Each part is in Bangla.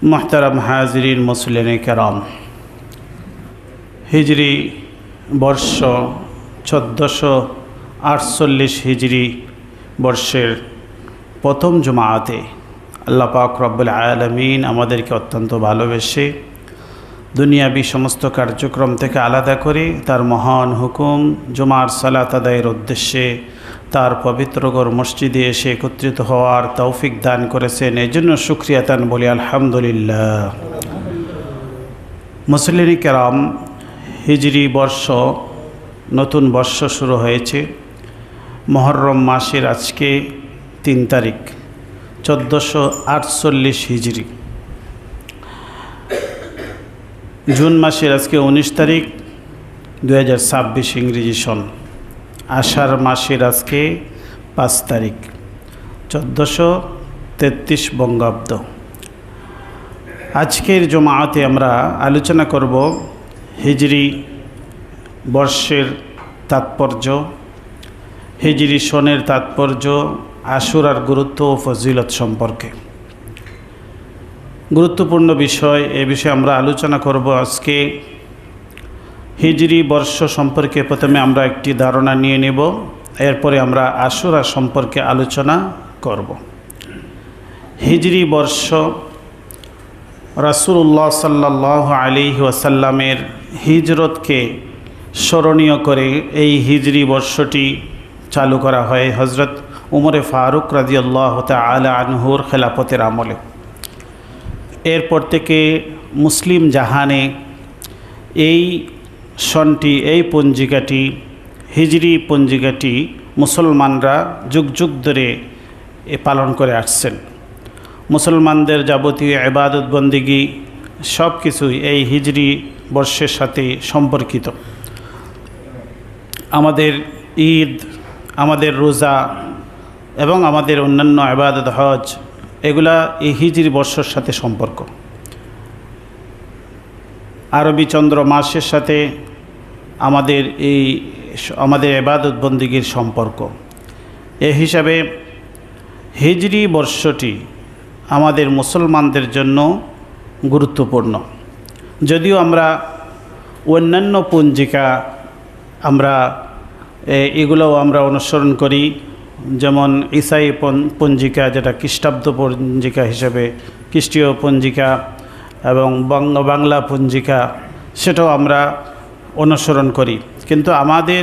मोहतरम हाजिरीन मुस्लिम कराम, हिजरी वर्ष 1448 हिजरी वर्षेर प्रथम जुमाते आल्लाह पाक रब्बुल आलमीन आमादेरके अत्यंत भालोबेसे दुनियाबी समस्त कार्यक्रम থেকে আলাদা করে তার মহান হুকুম জুমার সালাত আদায়ের উদ্দেশ্যে তার পবিত্র ঘর মসজিদে এসে একত্রিত হওয়ার তৌফিক দান করেছেন। এজন্য শুকরিয়া তান বলি আলহামদুলিল্লাহ। মুসলিম কেরাম, হিজরি বর্ষ নতুন বর্ষ শুরু হয়েছে। মুহররম মাসের আজকে 3 তারিখ 1448 হিজরি। জুন মাসের আজকে 19 তারিখ 2026 ইংরেজি সন। আষাঢ় মাসের আজকে 5 তারিখ 1433 বঙ্গাব্দ। আজকের জমাতে আমরা আলোচনা করব হিজরি বর্ষের তাৎপর্য, হিজরি সনের তাৎপর্য, আশুরার গুরুত্ব ও ফজিলত সম্পর্কে। গুরুত্বপূর্ণ বিষয়, এ বিষয়ে আমরা আলোচনা করব আজকে। হিজরি বর্ষ সম্পর্কে প্রথমে আমরা একটি ধারণা নিয়ে নেব, এরপরে আমরা আশুরা সম্পর্কে আলোচনা করব। হিজরি বর্ষ রাসূলুল্লাহ সাল্লাল্লাহু আলাইহি ওয়াসাল্লামের হিজরতকে স্মরণীয় করে এই হিজরি বর্ষটি চালু করা হয় হযরত উমরে ফারুক রাদিয়াল্লাহু তাআলা আনহুর খেলাফতের আমলে। এরপর থেকে মুসলিম জাহানে এই সনটি, এই পঞ্জিকাটি, হিজরি পঞ্জিকাটি মুসলমানরা যুগ যুগ ধরে পালন করে আসছেন। মুসলমানদের যাবতীয় ইবাদত বন্দেগী সব কিছুই এই হিজরি বর্ষের সাথে সম্পর্কিত। আমাদের ঈদ, আমাদের রোজা এবং আমাদের অন্যান্য ইবাদত, হজ, এগুলা এই হিজরি বর্ষের সাথে সম্পর্ক। আরবি চন্দ্র মাসের সাথে আমাদের ইবাদত বন্দেগীর সম্পর্ক। এ হিসাবে হিজরি বর্ষটি আমাদের মুসলমানদের জন্য গুরুত্বপূর্ণ। যদিও আমরা অন্যান্য পঞ্জিকা এগুলোও আমরা অনুসরণ করি, যেমন ঈসাই পঞ্জিকা, যেটা খ্রিস্টাব্দ পঞ্জিকা হিসেবে, খ্রিস্টীয় পঞ্জিকা, এবং বাংলা পঞ্জিকা, সেটাও আমরা অনুসরণ করি। কিন্তু আমাদের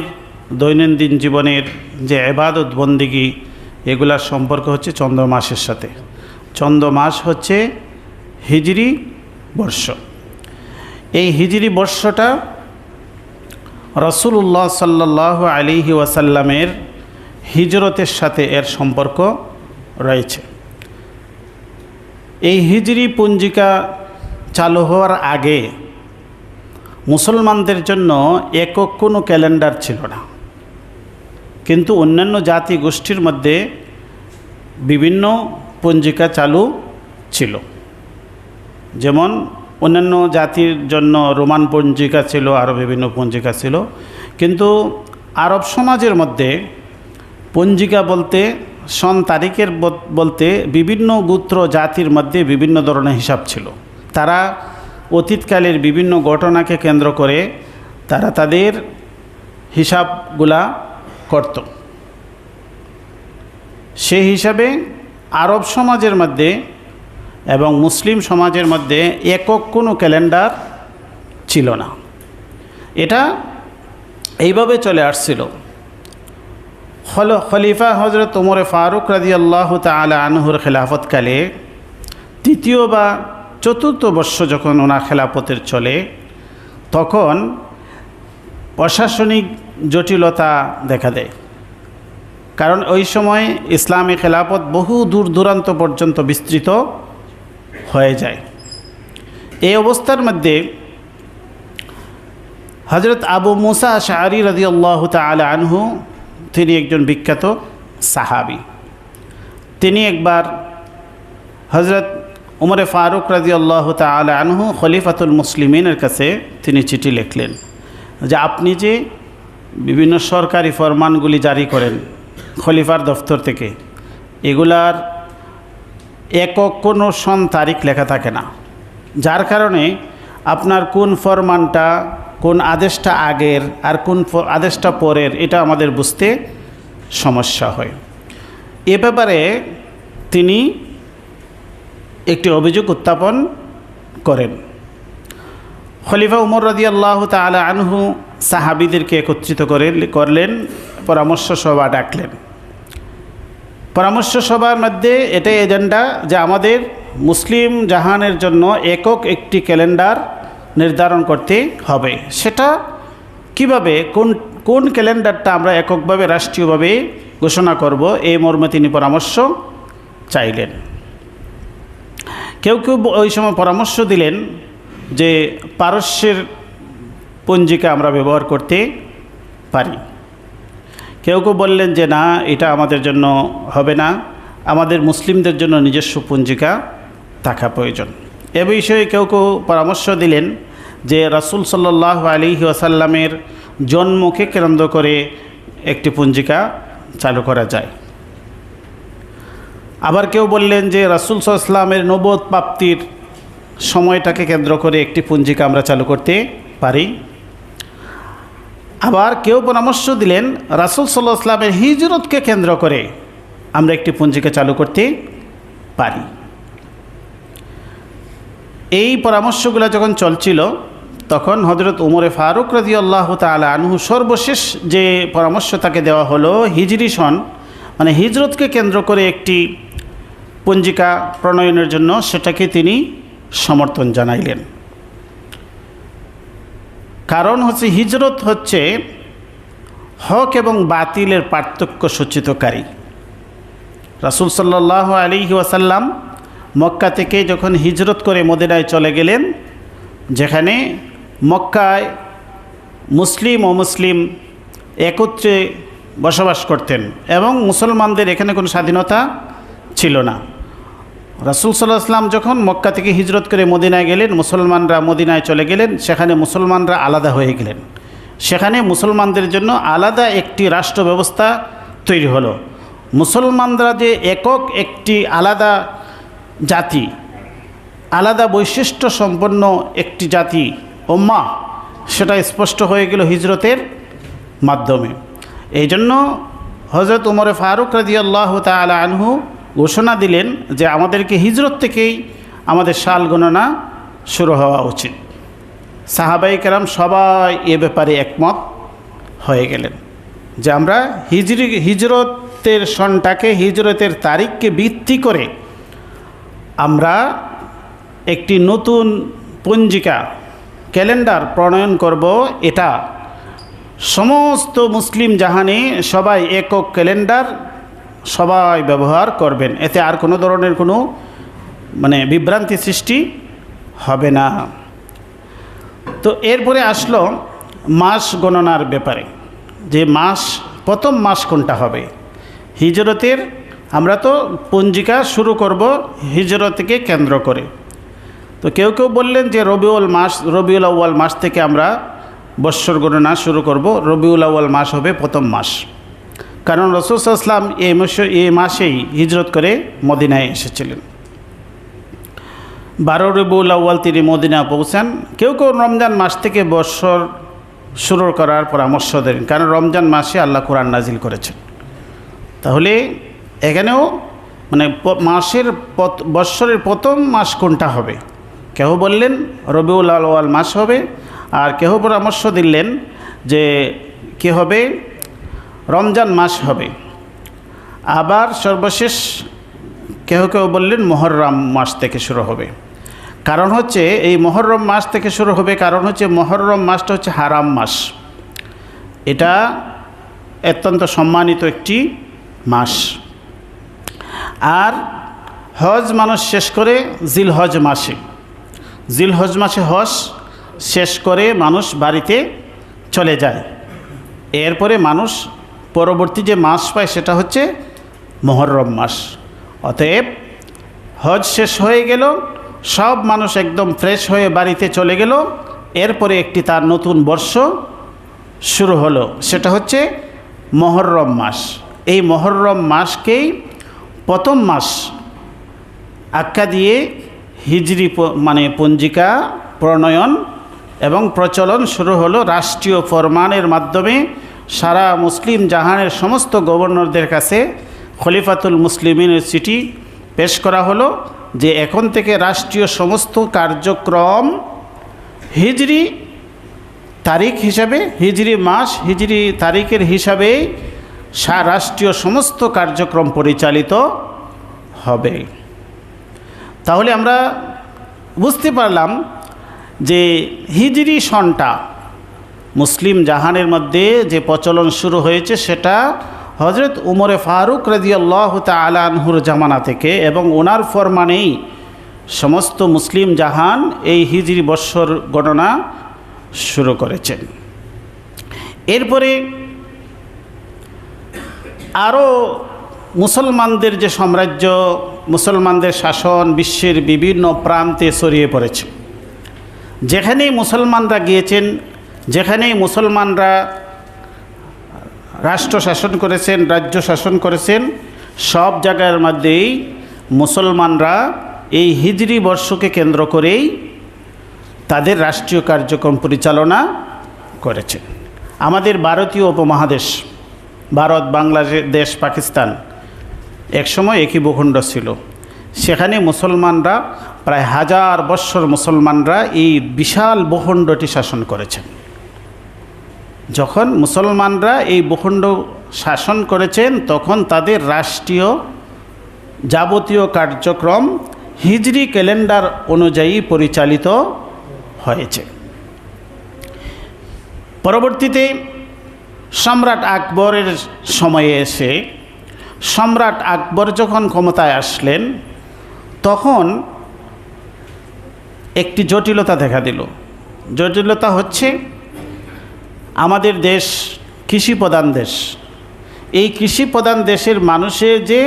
দৈনন্দিন জীবনের যে ইবাদত বন্দেগী, এগুলার সম্পর্ক হচ্ছে চন্দ্র মাসের সাথে। চন্দ্র মাস হচ্ছে হিজরি বর্ষ। এই হিজরি বর্ষটা রাসূলুল্লাহ সাল্লাল্লাহু আলাইহি ওয়াসাল্লামের হিজরতের সাথে এর সম্পর্ক রয়েছে। এই হিজরি পঞ্জিকা চালু হওয়ার আগে মুসলমানদের জন্য একক কোনো ক্যালেন্ডার ছিল না, কিন্তু অন্যান্য জাতি গোষ্ঠীর মধ্যে বিভিন্ন পঞ্জিকা চালু ছিল। যেমন অন্যান্য জাতির জন্য রোমান পঞ্জিকা ছিল, আরও বিভিন্ন পঞ্জিকা ছিল। কিন্তু আরব সমাজের মধ্যে পঞ্জিকা বলতে, সন তারিখের বলতে বিভিন্ন গোত্র জাতির মধ্যে বিভিন্ন ধরনের হিসাব ছিল। তারা অতীতকালের বিভিন্ন ঘটনাকে কেন্দ্র করে তারা তাদের হিসাবগুলা করত। সেই হিসাবে আরব সমাজের মধ্যে এবং মুসলিম সমাজের মধ্যে একক কোনো ক্যালেন্ডার ছিল না। এটা এইভাবে চলে আসছিল। খলিফা হযরত উমরে ফারুক রাদিয়াল্লাহু তাআলা আনহুর খেলাফতকালে 3য় বা 4র্থ বর্ষ যখন ওনার খেলাফতের চলে, তখন প্রশাসনিক জটিলতা দেখা দেয়। কারণ ওই সময় ইসলামী খেলাফত বহু দূর দূরান্ত পর্যন্ত বিস্তৃত হয়ে যায়। এই অবস্থার মধ্যে হযরত আবু মুসা আশআরী রাদিয়াল্লাহু তাআলা আনহু, তিনি একজন বিখ্যাত সাহাবী। তিনি একবার হযরত উমরে ফারুক রাদিয়াল্লাহু তাআলা আনহু খলিফাতুল মুসলিমিনের কাছে তিনি চিঠি লিখলেন যে আপনি যে বিভিন্ন সরকারি ফরমানগুলি জারি করেন খলিফার দফতর থেকে, এগুলার একক কোনো সন তারিখ লেখা থাকে না। যার কারণে আপনার কোন ফরমানটা, কোন আদেশটা আগের আর কোন আদেশটা পরের, এটা আমাদের বুঝতে সমস্যা হয়। এ ব্যাপারে তিনি একটি অভিযোগ উত্থাপন করেন। খলিফা উমর রাদিয়াল্লাহু তাআলা আনহু সাহাবীদেরকে একত্রিত করলেন, পরামর্শ সভা ডাকলেন। পরামর্শ সভার মধ্যে এটাই এজেন্ডা যে আমাদের মুসলিম জাহানের জন্য একক একটি ক্যালেন্ডার নির্ধারণ করতে হবে। সেটা কিভাবে, কোন ক্যালেন্ডারটা আমরা এককভাবে রাষ্ট্রীয়ভাবে ঘোষণা করব, এই মর্মে তিনি পরামর্শ চাইলেন। কেউ কেউ ওই সময় পরামর্শ দিলেন যে পারস্যের পঞ্জিকা আমরা ব্যবহার করতে পারি। কেউ কেউ বললেন যে না, এটা আমাদের জন্য হবে না, আমাদের মুসলিমদের জন্য নিজস্ব পঞ্জিকা থাকা প্রয়োজন। এ বিষয়ে কেউ কেউ পরামর্শ দিলেন যে রাসূল সাল্লাল্লাহু আলাইহি ওয়াসাল্লামের জন্মকে কেন্দ্র করে একটি পঞ্জিকা চালু করা যায়। আবার কেউ বললেন যে রাসূল সাল্লাল্লাহু আলাইহি ওয়াসাল্লামের নবুয়ত প্রাপ্তির সময়টাকে কেন্দ্র করে একটি পঞ্জিকা আমরা চালু করতে পারি। আবার কেউ পরামর্শ দিলেন রাসূল সাল্লাল্লাহু আলাইহি ওয়াসাল্লামের হিজরতকে কেন্দ্র করে আমরা একটি পঞ্জিকা চালু করতে পারি। এই পরামর্শগুলো যখন চলছিল তখন হযরত উমরে ফারুক রাদিয়াল্লাহু তাআলা আনহু সর্বশেষ যে পরামর্শ তাকে দেওয়া হলো হিজরি সন, মানে হিজরতকে কেন্দ্র করে একটি পঞ্জিকা প্রণয়নের জন্য, সেটাকে তিনি সমর্থন জানাইলেন। কারণ হচ্ছে হিজরত হচ্ছে হক এবং বাতিলের পার্থক্য সূচিতকারী। রাসূল সাল্লাল্লাহু আলাইহি ওয়াসাল্লাম মক্কা থেকে যখন হিজরত করে মদিনায় চলে গেলেন, যেখানে মক্কায় মুসলিম ও মুসলিম একত্রে বসবাস করতেন এবং মুসলমানদের এখানে কোনো স্বাধীনতা ছিল না। রাসূল সাল্লাল্লাহু আলাইহি ওয়াসাল্লাম যখন মক্কা থেকে হিজরত করে মদিনায় গেলেন, মুসলমানরা মদিনায় চলে গেলেন, সেখানে মুসলমানরা আলাদা হয়ে গেলেন। সেখানে মুসলমানদের জন্য আলাদা একটি রাষ্ট্র ব্যবস্থা তৈরি হলো। মুসলমানরা যে একক একটি আলাদা জাতি, আলাদা বৈশিষ্ট্য সম্পন্ন একটি জাতি, উম্মাহ, সেটা স্পষ্ট হয়ে গেল হিজরতের মাধ্যমে। এই জন্য হযরত উমর ফারুক রাদিয়াল্লাহু তাআলা আনহু ঘোষণা দিলেন যে আমাদেরকে হিজরত থেকেই আমাদের সাল গণনা শুরু হওয়া উচিত। সাহাবায়ে কেরাম সবাই এ ব্যাপারে একমত হয়ে গেলেন যে আমরা হিজরতের সনটাকে, হিজরতের তারিখকে ভিত্তি করে আমরা একটি নতুন পঞ্জিকা, ক্যালেন্ডার প্রণয়ন করব। এটা সমস্ত মুসলিম জাহানে সবাই একক ক্যালেন্ডার সবাই ব্যবহার করবেন, এতে আর কোনো ধরনের কোনো বিভ্রান্তি সৃষ্টি হবে না। তো এরপরে আসলো মাস গণনার ব্যাপারে, যে প্রথম মাস কোনটা হবে হিজরতের। আমরা তো পঞ্জিকা শুরু করব হিজরতকে কেন্দ্র করে। তো কেউ কেউ বললেন যে রবিউল আউয়াল মাস থেকে আমরা বৎসর গণনা শুরু করব। রবিউল আউয়াল মাস হবে প্রথম মাস, কারণ রাসূল সাল্লাল্লাহু আলাইহি ওয়াসাল্লাম এই মাসেই হিজরত করে মদিনায় এসেছিলেন। 12 রবিউল আউয়াল তিনি মদিনা পৌঁছান। কেউ কেউ রমজান মাস থেকে বৎসর শুরু করার পরামর্শ দেন, কারণ রমজান মাসে আল্লাহ কোরআন নাজিল করেছেন। তাহলে এখানেও বৎসরের প্রথম মাস কোনটা হবে? কেউ বললেন রবিউল আউয়াল মাস হবে, আর কেউ পরামর্শ দিলেন যে কি হবে, রমজান মাস হবে। আবার সর্বশেষ কেউ কেউ বললেন মুহররম মাস থেকে শুরু হবে। কারণ হচ্ছে এই মুহররম মাস থেকে শুরু হবে, কারণ হচ্ছে মুহররম মাসটা হচ্ছে হারাম মাস। এটা অত্যন্ত সম্মানিত একটি মাস। আর হজ মানুষ শেষ করে জিলহজ মাসে হজ শেষ করে মানুষ বাড়িতে চলে যায়। এরপরে মানুষ পরবর্তী যে মাস পায় সেটা হচ্ছে মুহররম মাস। অতএব হজ শেষ হয়ে গেল, সব মানুষ একদম ফ্রেশ হয়ে বাড়িতে চলে গেল, এরপরে একটি তার নতুন বর্ষ শুরু হলো, সেটা হচ্ছে মুহররম মাস। এই মুহররম মাসকেই প্রথম মাস আখ্যা দিয়ে হিজরি মানে পঞ্জিকা প্রণয়ন এবং প্রচলন শুরু হলো রাষ্ট্রীয় ফরমানের মাধ্যমে। সারা মুসলিম জাহানের সমস্ত গভর্নরদের কাছে খলিফাতুল মুসলিমিনের চিঠি পেশ করা হলো যে এখন থেকে রাষ্ট্রীয় সমস্ত কার্যক্রম হিজরি তারিখ হিসাবে, হিজরি মাস, হিজরি তারিখের হিসাবে রাষ্ট্রীয় সমস্ত কার্যক্রম পরিচালিত হবে। তাহলে আমরা বুঝতে পারলাম যে হিজরি সনটা মুসলিম জাহানের মধ্যে যে প্রচলন শুরু হয়েছে সেটা হযরত উমরে ফারুক রাদিয়াল্লাহু তাআলা আনহুর জামানা থেকে, এবং ওনার ফরমানেই সমস্ত মুসলিম জাহান এই হিজরি বৎসর গণনা শুরু করেছেন। এরপরে আরও মুসলমানদের যে সাম্রাজ্য, মুসলমানদের শাসন বিশ্বের বিভিন্ন প্রান্তে ছড়িয়ে পড়েছে। যেখানেই মুসলমানরা গিয়েছেন, যেখানেই মুসলমানরা রাষ্ট্র শাসন করেছেন, রাজ্য শাসন করেছেন, সব জায়গার মধ্যেই মুসলমানরা এই হিজরি বর্ষকে কেন্দ্র করেই তাদের রাষ্ট্রীয় কার্যক্রম পরিচালনা করেছেন। আমাদের ভারতীয় উপমহাদেশ, ভারত, বাংলাদেশ, পাকিস্তান একসময় একই ভূখণ্ড ছিল। সেখানে মুসলমানরা প্রায় 1000 বৎসর মুসলমানরা এই বিশাল ভূখণ্ডটি শাসন করেছেন। যখন মুসলমানরা এই ভূখণ্ড শাসন করেছেন তখন তাদের রাষ্ট্রীয় যাবতীয় কার্যক্রম হিজরি ক্যালেন্ডার অনুযায়ী পরিচালিত হয়েছে। পরবর্তীতে সম্রাট আকবরের সময়ে এসে সম্রাট আকবর যখন ক্ষমতায় আসলেন তখন একটি জটিলতা দেখা দিল। জটিলতা হচ্ছে আমাদের দেশ কৃষি প্রধান দেশ। এই কৃষি প্রধান দেশের মানুষের যে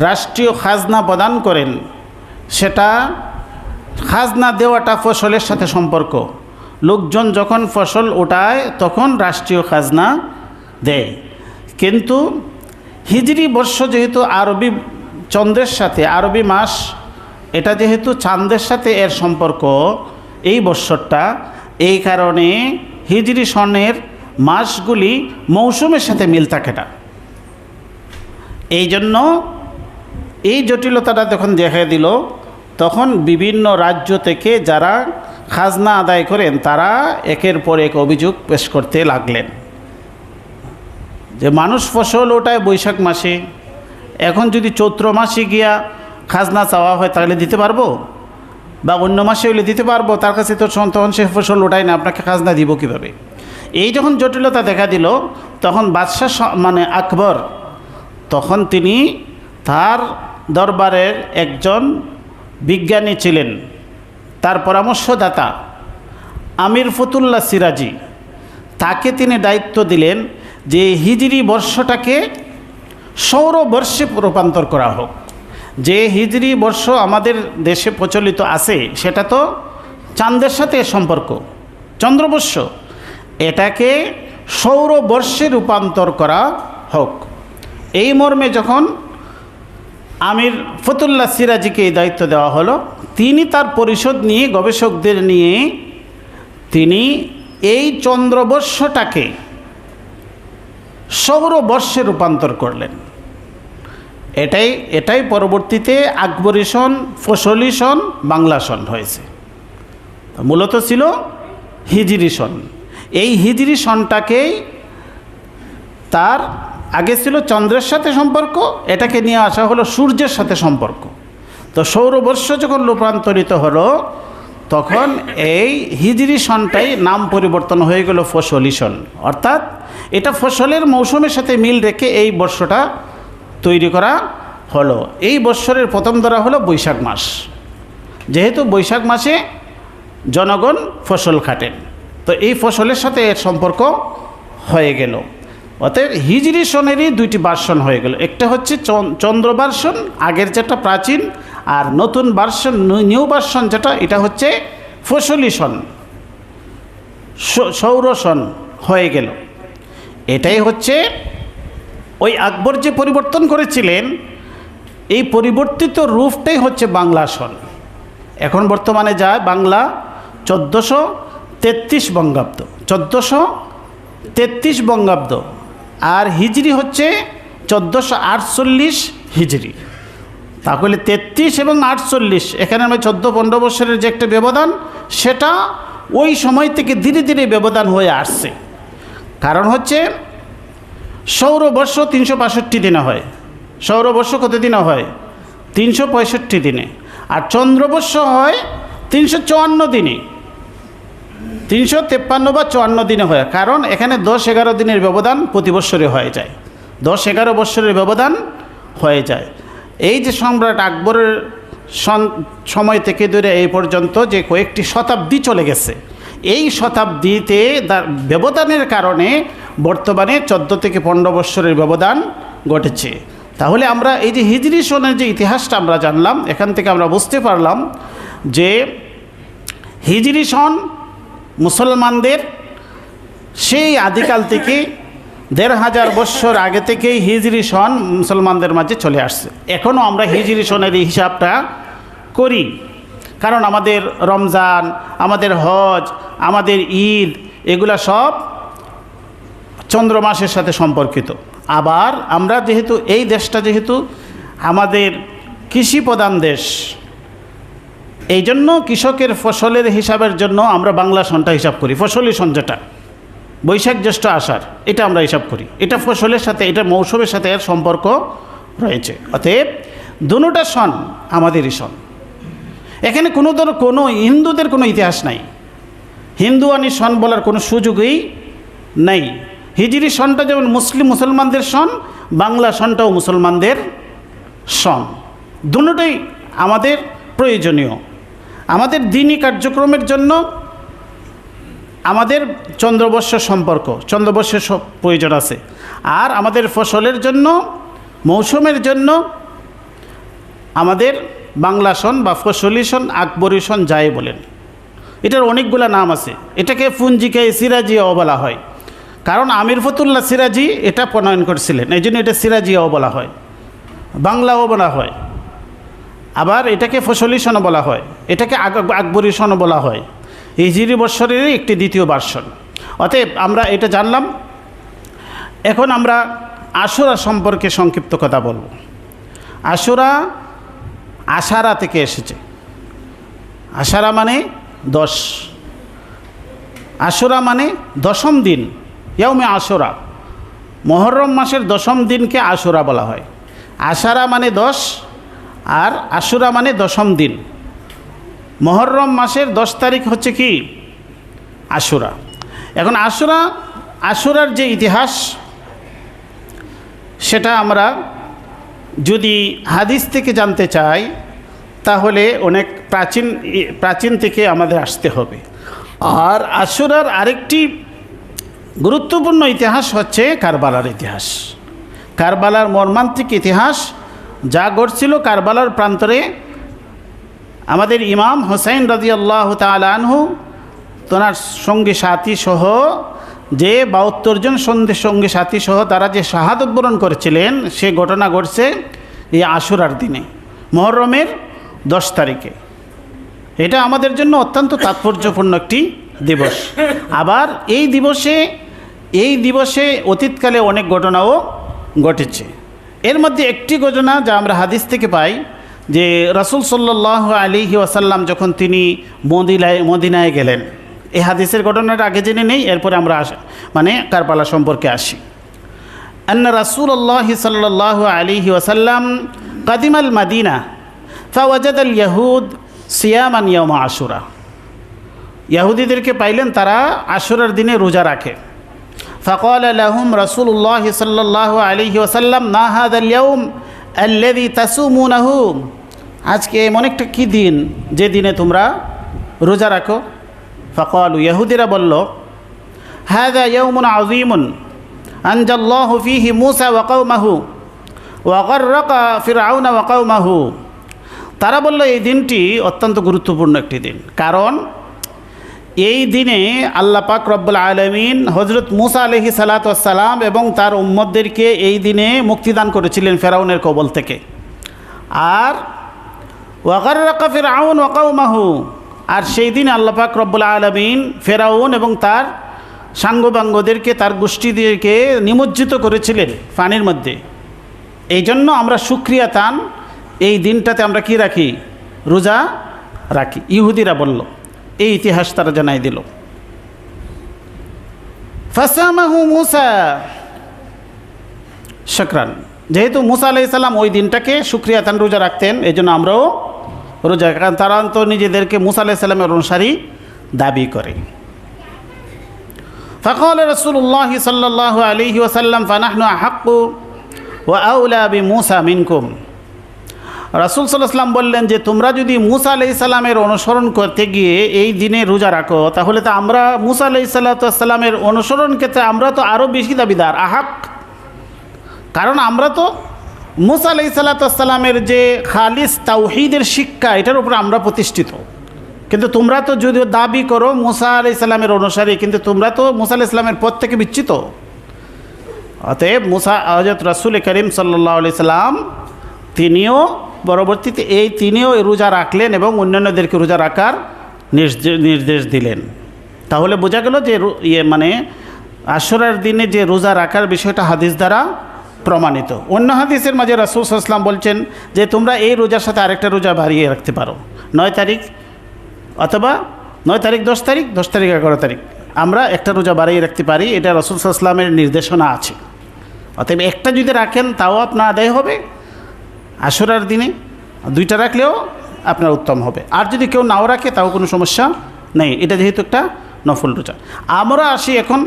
রাষ্ট্রীয় খাজনা প্রদান করেন, সেটা খাজনা দেওয়াটা ফসলের সাথে সম্পর্ক। লোকজন যখন ফসল ওঠায় তখন রাষ্ট্রীয় খাজনা দেয়। কিন্তু হিজরি বর্ষ যেহেতু আরবি চন্দ্রের সাথে, আরবি মাস, এটা যেহেতু চাঁদের সাথে এর সম্পর্ক এই বৎসরটা, এই কারণে হিজরি সনের মাসগুলি মৌসুমের সাথে মিল থাকে না। এই জন্য এই জটিলতাটা যখন দেখা দিল তখন বিভিন্ন রাজ্য থেকে যারা খাজনা আদায় করেন তারা একের পর এক অভিযোগ পেশ করতে লাগলেন যে মানুষ ফসল ওঠায় বৈশাখ মাসে, এখন যদি চৈত্র মাসে গিয়া খাজনা চাওয়া হয় তাহলে দিতে পারবো, বা অন্য মাসে হলে দিতে পারবো, তার কাছে তো তখন সে ফসল ওঠায় না, আপনাকে খাজনা দিব কীভাবে? এই যখন জটিলতা দেখা দিল তখন বাদশাহ মানে আকবর, তখন তিনি তার দরবারের একজন বিজ্ঞানী ছিলেন, তার পরামর্শদাতা আমির ফতুল্লাহ সিরাজি, তাকে তিনি দায়িত্ব দিলেন যে হিজরি বর্ষটাকে সৌরবর্ষে রূপান্তর করা হোক। যে হিজরি বর্ষ আমাদের দেশে প্রচলিত আছে সেটা তো চাঁদের সাথে সম্পর্ক, চন্দ্রবর্ষ, এটাকে সৌরবর্ষে রূপান্তর করা হোক। এই মর্মে যখন আমির ফতুল্লাহ সিরাজিকে এই দায়িত্ব দেওয়া হলো, তিনি তার পরিষদ নিয়ে, গবেষকদের নিয়ে তিনি এই চন্দ্রবর্ষটাকে সৌরবর্ষে রূপান্তর করলেন। এটাই পরবর্তীতে আকবরী সন, ফসলি সন, বাংলা সন হয়েছে। মূলত ছিল হিজরি সন। এই হিজরি সনটাকেই তার আগে ছিল চন্দ্রের সাথে সম্পর্ক, এটাকে নিয়ে আসা হলো সূর্যের সাথে সম্পর্ক। তো সৌরবর্ষ যখন রূপান্তরিত হলো তখন এই হিজরি সনটাই নাম পরিবর্তন হয়ে গেল ফসলি সন। অর্থাৎ এটা ফসলের মৌসুমের সাথে মিল রেখে এই বর্ষটা তৈরি করা হলো। এই বৎসরের প্রথম ধরা হলো বৈশাখ মাস, যেহেতু বৈশাখ মাসে জনগণ ফসল কাটেন, তো এই ফসলের সাথে এর সম্পর্ক হয়ে গেল। অতএব হিজরি সনেরই দুইটি ভার্সন হয়ে গেল, একটা হচ্ছে চন্দ্র ভার্সন আগের যেটা প্রাচীন, আর নতুন ভার্সন, নিউ ভার্সন যেটা, এটা হচ্ছে ফসলি সন, সৌর সন হয়ে গেল। এটাই হচ্ছে ওই আকবর যে পরিবর্তন করেছিলেন, এই পরিবর্তিত রূপটাই হচ্ছে বাংলা সন। এখন বর্তমানে যায় বাংলা 1433 বঙ্গাব্দ, 1433 বঙ্গাব্দ, আর হিজরি হচ্ছে 1448 হিজরি। তাহলে 33 এবং 48, এখানে আমি 14-15 বছরের যে একটা ব্যবধান, সেটা ওই সময় থেকে ধীরে ধীরে ব্যবধান হয়ে আসছে। কারণ হচ্ছে সৌরবর্ষ 365 দিনে হয়, সৌরবর্ষ কত দিনে হয়? 365 দিনে। আর চন্দ্রবর্ষ হয় 354 দিনে, 353 বা 54 দিনে হয়। কারণ এখানে 10-11 দিনের ব্যবধান প্রতি বৎসরে হয়ে যায়, 10-11 বৎসরের ব্যবধান হয়ে যায়। এই যে সম্রাট আকবরের সময় থেকে ধরে এই পর্যন্ত যে কয়েকটি শতাব্দী চলে গেছে, এই শতাব্দীতে ব্যবধানের কারণে বর্তমানে 14 থেকে 15 বৎসরের ব্যবধান ঘটেছে। তাহলে আমরা এই যে হিজরি সনের যে ইতিহাসটা আমরা জানলাম, এখান থেকে আমরা বুঝতে পারলাম যে হিজরি সন মুসলমানদের সেই আদিকাল থেকে 1500 বৎসর আগে থেকেই হিজরি সন মুসলমানদের মাঝে চলে আসছে। এখনও আমরা হিজরি সনের এই হিসাবটা করি, কারণ আমাদের রমজান, আমাদের হজ, আমাদের ঈদ, এগুলা সব চন্দ্র মাসের সাথে সম্পর্কিত। আবার আমরা যেহেতু এই দেশটা যেহেতু আমাদের কৃষি প্রধান দেশ, এই জন্য কৃষকের ফসলের হিসাবের জন্য আমরা বাংলা সনটা হিসাব করি। ফসলি সন যেটা বৈশাখ জ্যৈষ্ঠ আষাঢ়, এটা আমরা হিসাব করি। এটা ফসলের সাথে, এটা মৌসুমের সাথে এর সম্পর্ক রয়েছে। অতএব দুটোটা সন আমাদেরই সন। এখানে কোনো হিন্দুদের কোনো ইতিহাস নাই, হিন্দুয়ানি সন বলার কোনো সুযোগই নেই। হিজরি সনটা যেমন মুসলমানদের সন, বাংলা সনটাও মুসলমানদের সন। দুটোই আমাদের প্রয়োজনীয়। আমাদের দ্বীনি কার্যক্রমের জন্য আমাদের চন্দ্রবর্ষ সম্পর্ক, চন্দ্রবর্ষের সব প্রয়োজন আছে। আর আমাদের ফসলের জন্য, মৌসুমের জন্য আমাদের বাংলা সন বা ফসলি সন, আকবরী সন যাই বলেন। এটার অনেকগুলো নাম আছে। এটাকে পুঞ্জিকা সিরাজিয়াও বলা হয়, কারণ আমির ফতুল্লাহ সিরাজি এটা প্রণয়ন করেছিলেন, এই জন্য এটা সিরাজিয়াও বলা হয়, বাংলাও বলা হয়। আবার এটাকে ফসলি সনও বলা হয়, এটাকে আকবরী সনও বলা হয়। হিজরি বৎসরের একটি দ্বিতীয় ভার্সন। অতএব আমরা এটা জানলাম। এখন আমরা আশুরা সম্পর্কে সংক্ষিপ্ত কথা বলব। আশুরা আশারা থেকে এসেছে। আশারা মানে 10, আশুরা মানে দশম দিন, ইয়াউমে আশুরা। মুহররম মাসের 10ম দিনকে আশুরা বলা হয়। আশারা মানে 10, আর আশুরা মানে 10ম দিন। মুহররম মাসের 10 তারিখ হচ্ছে কি? আশুরা। এখন আশুরার যে ইতিহাস, সেটা আমরা যদি হাদিস থেকে জানতে চাই, তাহলে অনেক প্রাচীন থেকে আমাদের আসতে হবে। আর আশুরার আরেকটি গুরুত্বপূর্ণ ইতিহাস হচ্ছে কারবালার ইতিহাস। কারবালার মর্মান্তিক ইতিহাস, যা ঘটছিল কারবালার প্রান্তরে। আমাদের ইমাম হুসাইন রাদিয়াল্লাহু তাআলা আনহু তার সঙ্গী সাথী সহ, যে 72 জন সঙ্গী সাথী সহ তারা যে শাহাদত বরণ করেছিলেন, সে ঘটনা ঘটছে এই আশুরার দিনে, মুহররমের 10 তারিখে। এটা আমাদের জন্য অত্যন্ত তাৎপর্যপূর্ণ একটি দিবস। আবার এই দিবসে অতীতকালে অনেক ঘটনাও ঘটেছে। এর মধ্যে একটি ঘটনা যা আমরা হাদিস থেকে পাই, যে রাসূল সাল্লাল্লাহু আলাইহি ওয়াসাল্লাম যখন তিনি মদিনায় গেলেন, এই হাদিসের ঘটনাটা আগে জেনে নেই, এরপরে আমরা কারবালা সম্পর্কে আসি। আন্না রাসূলুল্লাহ সাল্লাল্লাহু আলাইহি ওয়াসাল্লাম কাদিমাল মাদিনা ফাওয়াজাদাল ইয়াহুদ সিয়ামান ইয়াউমা আশুরা। ইহুদিদেরকে পাইলেন তারা আশুরার দিনে রোজা রাখে। ফাকালা লাহুম রাসূলুল্লাহ সাল্লাল্লাহু আলাইহি ওয়াসাল্লাম মা হাযাল ইয়াউম আল্লাযী তাসুমুনাহু। আজকে এমন একটা কী দিন যে দিনে তোমরা রোজা রাখো? ফাকালু, ইহুদিরা বলল, হাযা ইয়াউমুন আযীমুন আনজাল্লাহু ফীহি মূসা ওয়া কওমাহু ওয়া গাররাকা ফিরআউনা ওয়া কওমাহু। তারা বলল, এই দিনটি অত্যন্ত গুরুত্বপূর্ণ একটি দিন, কারণ এই দিনে আল্লাহ পাক রব্বুল আলামিন হযরত মূসা আলাইহিস সালাতু ওয়াস সালাম এবং তার উম্মতদেরকে এই দিনে মুক্তিদান করেছিলেন ফেরাউনের কবল থেকে। আর ওয়াগাররাকা ফিরআউন ওয়া কওমাহু, আর সেই দিন আল্লাহ পাক রব্বুল আলামিন ফেরাউন এবং তার সাঙ্গবাঙ্গদেরকে, তার গোষ্ঠীদেরকে নিমজ্জিত করেছিলেন পানির মধ্যে। এই জন্য আমরা শুকরিয়া তান এই দিনটাতে আমরা কি রাখি? রোজা রাখি। ইহুদিরা বলল, এই ইতিহাস তারা জানাই দিল। ফাসামাহু মুসা, শুকরান, যেহেতু মুসা আলাইহিস সালাম ওই দিনটাকে শুকরিয়া তান রোজা রাখতেন, এই জন্য আমরাও রোজা, কারণ তারা তো নিজেদেরকে মুসা আলাইহিস সালামের অনুসারী দাবি করে। ফাকাল রাসূলুল্লাহ সাল্লাল্লাহু আলাইহি ওয়াসাল্লাম ফানাহনু আহাক্কু ওয়া আউলা বিমুসা মিনকুম। রাসূল সাল্লাল্লাহু আলাইহি ওয়াসাল্লাম বললেন যে তোমরা যদি মুসা আলাইহিস সালামের অনুসরণ করতে গিয়ে এই দিনে রোজা রাখো, তাহলে তো আমরা মুসা আলাইহিস সালামের অনুসরণ ক্ষেত্রে আমরা তো আরও বেশি দাবিদার, আহাক। কারণ আমরা তো মুসা আলাইহিস সালামের যে খালিস তাওহীদের শিক্ষা, এটার উপর আমরা প্রতিষ্ঠিত। কিন্তু তোমরা তো যদিও দাবি করো মুসা আলাইহিস সালামের অনুসারী, কিন্তু তোমরা তো মুসা আলাইহিস সালামের পথ থেকে বিচ্যুত। অতএব মুসা হযরত রাসূল করিম সাল্লাল্লাহু আলাইহি সাল্লাম তিনিও পরবর্তীতে তিনিও রোজা রাখলেন এবং অন্যান্যদেরকে রোজা রাখার নির্দেশ দিলেন। তাহলে বোঝা গেল যে মানে আশুরার দিনে যে রোজা রাখার বিষয়টা হাদিস দ্বারা প্রমাণিত। অন্য হাদিসের মাঝে রাসূল সাল্লাল্লাহু আলাইহি ওয়াসাল্লাম বলছেন যে তোমরা এই রোজার সাথে আরেকটা রোজা বাড়িয়ে রাখতে পারো, 9 তারিখ অথবা 9 তারিখ 10 তারিখ 10 তারিখ 11 তারিখ আমরা একটা রোজা বাড়িয়ে রাখতে পারি, এটা রাসূল সাল্লাল্লাহু আলাইহি ওয়াসাল্লামের নির্দেশনা আছে। অতএব একটা যদি রাখেন তাও আপনার আদায় হবে, আশুরার দিনে 2টা রাখলেও আপনার উত্তম হবে। আর যদি কেউ নাও রাখে তাও কোনো সমস্যা নেই, এটা যেহেতু একটা নফল রোজা। আমরা আসি এখন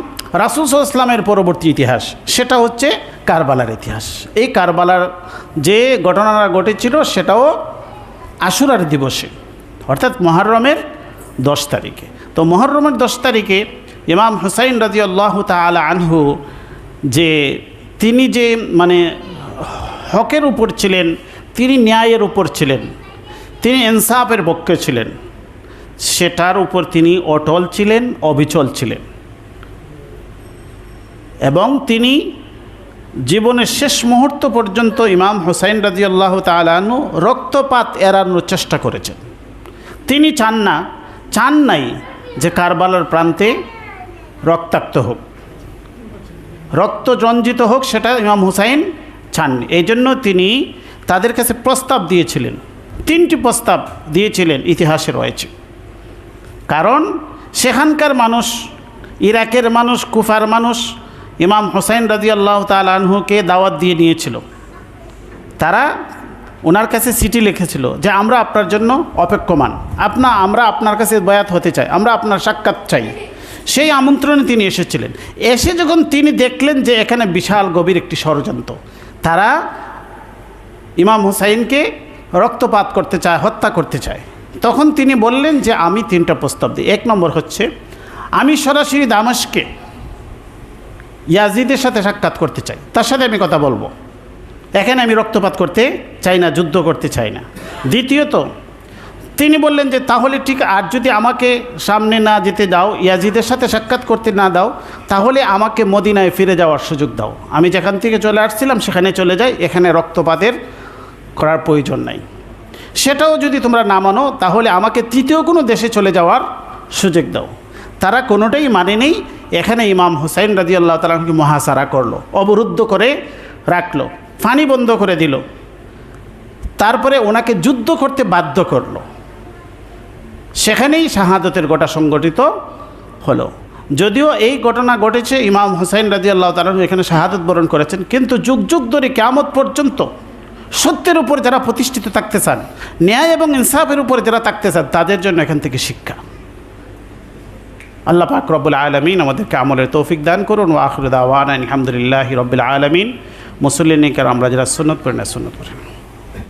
রাসূল সাল্লাল্লাহু আলাইহি ওয়াসাল্লামের পরবর্তী ইতিহাস, সেটা হচ্ছে কারবালার ইতিহাস। এই কারবালার যে ঘটনাটা ঘটেছিল সেটাও আশুরার দিবসে, অর্থাৎ মুহররমের 10 তারিখে। তো মুহররমের 10 তারিখে ইমাম হুসাইন রাদিয়াল্লাহু তাআলা আনহু যে তিনি যে মানে হকের উপর ছিলেন, তিনি ন্যায়ের উপর ছিলেন, তিনি ইনসাফের পক্ষে ছিলেন, সেটার উপর তিনি অটল ছিলেন, অবিচল ছিলেন। এবং তিনি জীবনের শেষ মুহূর্ত পর্যন্ত ইমাম হুসাইন রাদিয়াল্লাহু তাআলা আনহু রক্তপাত এড়ানোর চেষ্টা করেছেন। তিনি চান নাই যে কারবালার প্রান্তে রক্তাক্ত হোক, রক্ত রঞ্জিত হোক, সেটা ইমাম হুসাইন চাননি। এই জন্য তিনি তাদের কাছে প্রস্তাব দিয়েছিলেন, 3টি প্রস্তাব দিয়েছিলেন, ইতিহাসে রয়েছে। কারণ সেখানকার মানুষ, ইরাকের মানুষ, কুফার মানুষ ইমাম হুসাইন রাদিয়াল্লাহু তাআলা আনহুকে দাওয়াত দিয়ে নিয়েছিল। তারা ওনার কাছে চিঠি লিখেছিল যে আমরা আপনার জন্য অপেক্ষমান, আমরা আপনার কাছে বয়াত হতে চাই, আমরা আপনার সাক্ষাৎ চাই। সেই আমন্ত্রণে তিনি এসেছিলেন। এসে যখন তিনি দেখলেন যে এখানে বিশাল গভীর একটি ষড়যন্ত্র, তারা ইমাম হুসাইনকে রক্তপাত করতে চায়, হত্যা করতে চায়, তখন তিনি বললেন যে আমি 3টা প্রস্তাব দিই। 1 নম্বর হচ্ছে আমি সরাসরি দামেস্কে ইয়াজিদের সাথে সাক্ষাৎ করতে চাই, তার সাথে আমি কথা বলবো, এখানে আমি রক্তপাত করতে চাই না, যুদ্ধ করতে চাই না। দ্বিতীয়ত তিনি বললেন যে তাহলে ঠিক, আর যদি আমাকে সামনে না যেতে দাও, ইয়াজিদের সাথে সাক্ষাৎ করতে না দাও, তাহলে আমাকে মদিনায় ফিরে যাওয়ার সুযোগ দাও, আমি যেখান থেকে চলে আসছিলাম সেখানে চলে যাই, এখানে রক্তপাতের করার প্রয়োজন নাই। সেটাও যদি তোমরা না মানো তাহলে আমাকে 3য় কোনো দেশে চলে যাওয়ার সুযোগ দাও। তারা কোনোটাই মানেনি। এখানে ইমাম হুসাইন রাদিয়াল্লাহু তাআলা আনহুকে মুহাসারা করলো, অবরুদ্ধ করে রাখলো, পানি বন্ধ করে দিল, তারপরে ওনাকে যুদ্ধ করতে বাধ্য করলো। সেখানেই শাহাদতের গোটা সংগঠিত হলো। যদিও এই ঘটনা ঘটেছে, ইমাম হুসাইন রাদিয়াল্লাহু তাআলা এখানে শাহাদত বরণ করেছেন, কিন্তু যুগ যুগ ধরে কিয়ামত পর্যন্ত সত্যের উপর যারা প্রতিষ্ঠিত থাকতে চান, ন্যায় এবং ইনসাফের উপর যারা থাকতে চান, তাদের জন্য এখান থেকে শিক্ষা। আল্লাহ পাক রব্বুল আলামিন আমাদেরকে আমলের তৌফিক দান করুন। ওয়া আখিরু দাওয়ানা আলহামদুলিল্লাহি রব্বিল আলামিন। মুসল্লিন কিরাম আমরা যারা সুন্নাত পড়েন সুন্নাত পড়েন।